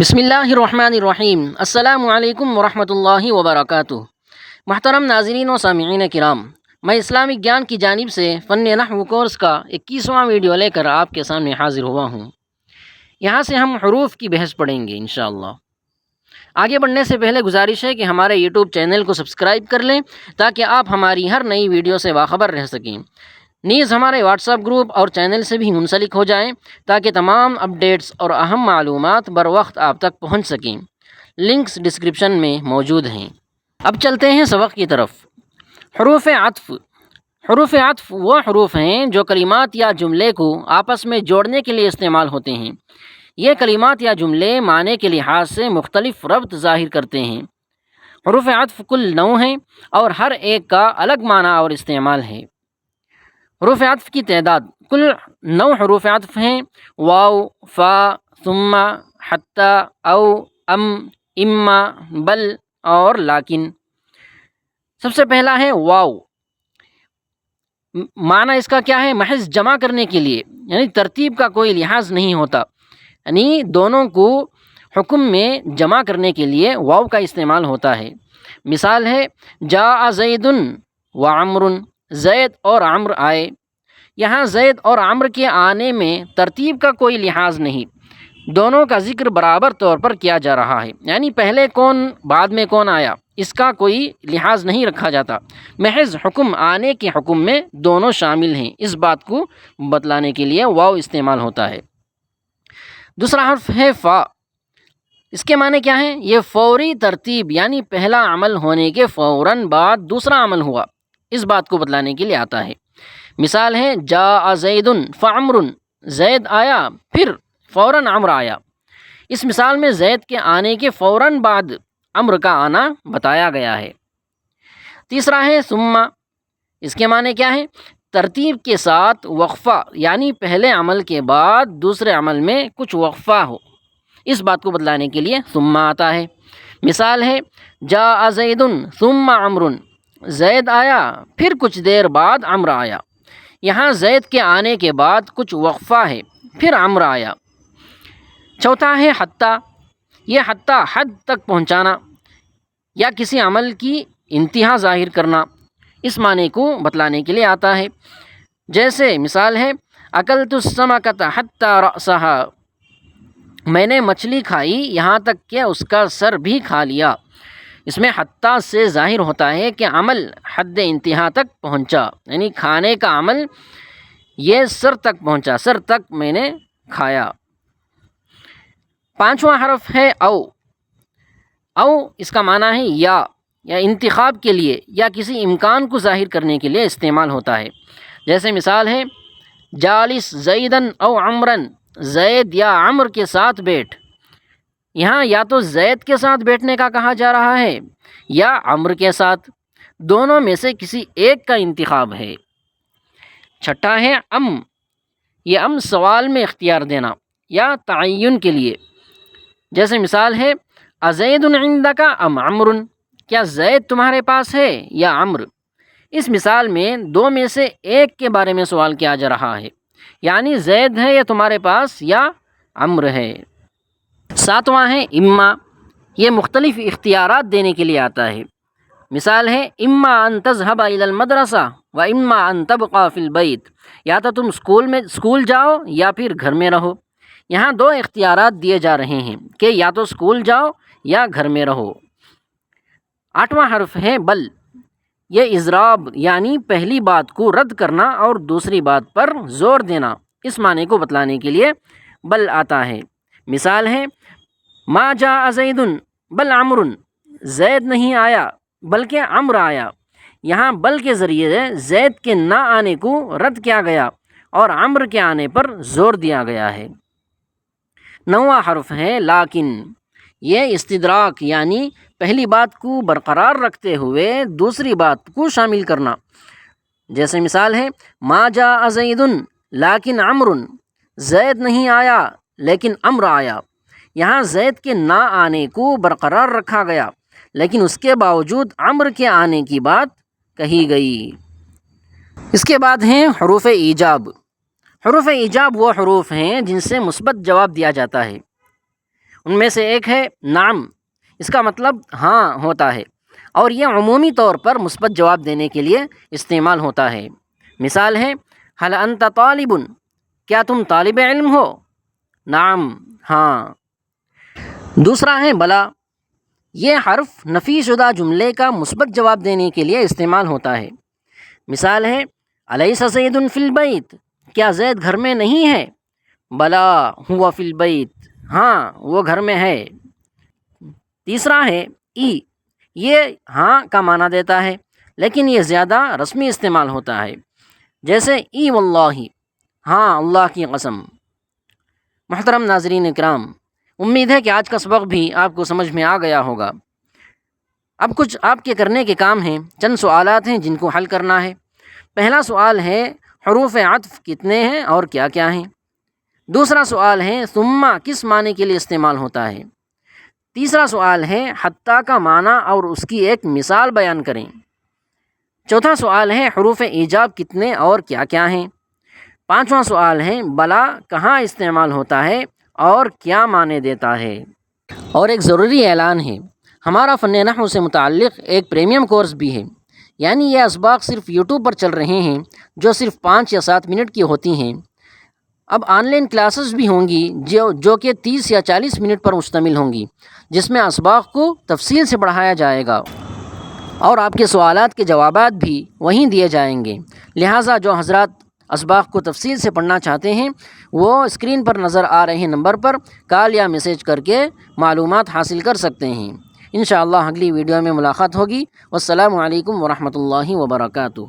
بسم اللہ الرحمن الرحیم۔ السلام علیکم ورحمۃ اللہ وبرکاتہ۔ محترم ناظرین و سامعین کرام، میں اسلامی گیان کی جانب سے فن نحو کورس کا 21واں ویڈیو لے کر آپ کے سامنے حاضر ہوا ہوں۔ یہاں سے ہم حروف کی بحث پڑھیں گے انشاءاللہ۔ آگے بڑھنے سے پہلے گزارش ہے کہ ہمارے یوٹیوب چینل کو سبسکرائب کر لیں تاکہ آپ ہماری ہر نئی ویڈیو سے باخبر رہ سکیں۔ نیز ہمارے واٹس ایپ گروپ اور چینل سے بھی منسلک ہو جائیں تاکہ تمام اپڈیٹس اور اہم معلومات بر وقت آپ تک پہنچ سکیں۔ لنکس ڈسکرپشن میں موجود ہیں۔ اب چلتے ہیں سبق کی طرف۔ حروف عطف۔ حروف عطف وہ حروف ہیں جو کلمات یا جملے کو آپس میں جوڑنے کے لیے استعمال ہوتے ہیں۔ یہ کلمات یا جملے معنی کے لحاظ سے مختلف ربط ظاہر کرتے ہیں۔ حروف عطف کل 9 ہیں اور ہر ایک کا الگ معنی اور استعمال ہے۔ حروف عطف کی تعداد کل 9 حروف عطف ہیں۔ واو، فا، ثم، حتی، او، ام، اما، بل اور لیکن۔ سب سے پہلا ہے واو۔ معنی اس کا کیا ہے؟ محض جمع کرنے کے لیے، یعنی ترتیب کا کوئی لحاظ نہیں ہوتا، یعنی دونوں کو حکم میں جمع کرنے کے لیے واو کا استعمال ہوتا ہے۔ مثال ہے جاء زید و عمر، زید اور عمر آئے۔ یہاں زید اور عمر کے آنے میں ترتیب کا کوئی لحاظ نہیں، دونوں کا ذکر برابر طور پر کیا جا رہا ہے، یعنی پہلے کون بعد میں کون آیا اس کا کوئی لحاظ نہیں رکھا جاتا، محض حکم آنے کے حکم میں دونوں شامل ہیں، اس بات کو بتلانے کے لیے واو استعمال ہوتا ہے۔ دوسرا حرف ہے فا۔ اس کے معنی کیا ہیں؟ یہ فوری ترتیب، یعنی پہلا عمل ہونے کے فوراً بعد دوسرا عمل ہوا، اس بات کو بتلانے کے لیے آتا ہے۔ مثال ہے جاء زید فعمر، زید آیا پھر فوراً عمر آیا۔ اس مثال میں زید کے آنے کے فوراً بعد عمر کا آنا بتایا گیا ہے۔ تیسرا ہے ثم۔ اس کے معنی کیا ہے؟ ترتیب کے ساتھ وقفہ، یعنی پہلے عمل کے بعد دوسرے عمل میں کچھ وقفہ ہو، اس بات کو بتلانے کے لیے ثم آتا ہے۔ مثال ہے جاء زید ثم عمر، زید آیا پھر کچھ دیر بعد عمر آیا۔ یہاں زید کے آنے کے بعد کچھ وقفہ ہے، پھر عمر آیا۔ چوتھا ہے حتی۔ یہ حتی حد تک پہنچانا یا کسی عمل کی انتہا ظاہر کرنا، اس معنی کو بتلانے کے لیے آتا ہے۔ جیسے مثال ہے اکلت السمکۃ حتی رأسہا، میں نے مچھلی کھائی یہاں تک کہ اس کا سر بھی کھا لیا۔ اس میں حتی سے ظاہر ہوتا ہے کہ عمل حد انتہا تک پہنچا، یعنی کھانے کا عمل یہ سر تک پہنچا، سر تک میں نے کھایا۔ پانچواں حرف ہے او۔ او اس کا معنی ہے یا انتخاب کے لیے یا کسی امکان کو ظاہر کرنے کے لیے استعمال ہوتا ہے۔ جیسے مثال ہے جالس زیدن او عمرن، زید یا عمر کے ساتھ بیٹھ۔ یہاں یا تو زید کے ساتھ بیٹھنے کا کہا جا رہا ہے یا عمر کے ساتھ، دونوں میں سے کسی ایک کا انتخاب ہے۔ چھٹا ہے ام۔ یہ ام سوال میں اختیار دینا یا تعین کے لیے۔ جیسے مثال ہے ازید عندک ام عمر، کیا زید تمہارے پاس ہے یا عمر؟ اس مثال میں دو میں سے ایک کے بارے میں سوال کیا جا رہا ہے، یعنی زید ہے یا تمہارے پاس یا عمر ہے۔ ساتواں ہے اما۔ یہ مختلف اختیارات دینے کے لیے آتا ہے۔ مثال ہے اما ان تذهب الى المدرسہ و اما ان تبقى في البيت، یا تو تم اسکول جاؤ یا پھر گھر میں رہو۔ یہاں دو اختیارات دیے جا رہے ہیں کہ یا تو اسکول جاؤ یا گھر میں رہو۔ آٹھواں حرف ہے بل۔ یہ اضراب، یعنی پہلی بات کو رد کرنا اور دوسری بات پر زور دینا، اس معنی کو بتلانے کے لیے بل آتا ہے۔ مثال ہے ما جاء زید بل عمر، زید نہیں آیا بلکہ عمر آیا۔ یہاں بل کے ذریعے زید کے نہ آنے کو رد کیا گیا اور عمر کے آنے پر زور دیا گیا ہے۔ نواں حرف ہے لیکن۔ یہ استدراک، یعنی پہلی بات کو برقرار رکھتے ہوئے دوسری بات کو شامل کرنا۔ جیسے مثال ہے ما جاء زید لیکن عمر، زید نہیں آیا لیکن عمر آیا۔ یہاں زید کے نہ آنے کو برقرار رکھا گیا لیکن اس کے باوجود عمر کے آنے کی بات کہی گئی۔ اس کے بعد ہیں حروف ایجاب۔ حروف ایجاب وہ حروف ہیں جن سے مثبت جواب دیا جاتا ہے۔ ان میں سے ایک ہے نعم، اس کا مطلب ہاں ہوتا ہے، اور یہ عمومی طور پر مثبت جواب دینے کے لیے استعمال ہوتا ہے۔ مثال ہے هل انت طالب، کیا تم طالب علم ہو؟ نعم، ہاں۔ دوسرا ہے بلا، یہ حرف نفی شدہ جملے کا مثبت جواب دینے کے لیے استعمال ہوتا ہے۔ مثال ہے الیس زید فی البیت، کیا زید گھر میں نہیں ہے؟ بلا ہوا فی البیت، ہاں وہ گھر میں ہے۔ تیسرا ہے ای، یہ ہاں کا معنی دیتا ہے لیکن یہ زیادہ رسمی استعمال ہوتا ہے، جیسے ای واللہ، ہاں اللہ کی قسم۔ محترم ناظرین اکرام، امید ہے کہ آج کا سبق بھی آپ کو سمجھ میں آ گیا ہوگا۔ اب کچھ آپ کے کرنے کے کام ہیں، چند سوالات ہیں جن کو حل کرنا ہے۔ پہلا سوال ہے حروف عطف کتنے ہیں اور کیا کیا ہیں؟ دوسرا سوال ہے ثم کس معنی کے لیے استعمال ہوتا ہے؟ تیسرا سوال ہے حتیٰ کا معنی اور اس کی ایک مثال بیان کریں۔ چوتھا سوال ہے حروف ایجاب کتنے اور کیا کیا ہیں؟ پانچواں سوال ہے بلا کہاں استعمال ہوتا ہے اور کیا معنی دیتا ہے؟ اور ایک ضروری اعلان ہے، ہمارا فن نحو سے متعلق ایک پریمیم کورس بھی ہے، یعنی یہ اسباق صرف یوٹیوب پر چل رہے ہیں جو صرف 5 یا 7 منٹ کی ہوتی ہیں۔ اب آن لائن کلاسز بھی ہوں گی جو کہ 30 یا 40 منٹ پر مشتمل ہوں گی، جس میں اسباق کو تفصیل سے پڑھایا جائے گا اور آپ کے سوالات کے جوابات بھی وہیں دیے جائیں گے۔ لہٰذا جو حضرات اسباق کو تفصیل سے پڑھنا چاہتے ہیں وہ اسکرین پر نظر آ رہے نمبر پر کال یا میسیج کر کے معلومات حاصل کر سکتے ہیں۔ انشاءاللہ اگلی ویڈیو میں ملاقات ہوگی۔ والسلام علیکم ورحمۃ اللہ وبرکاتہ۔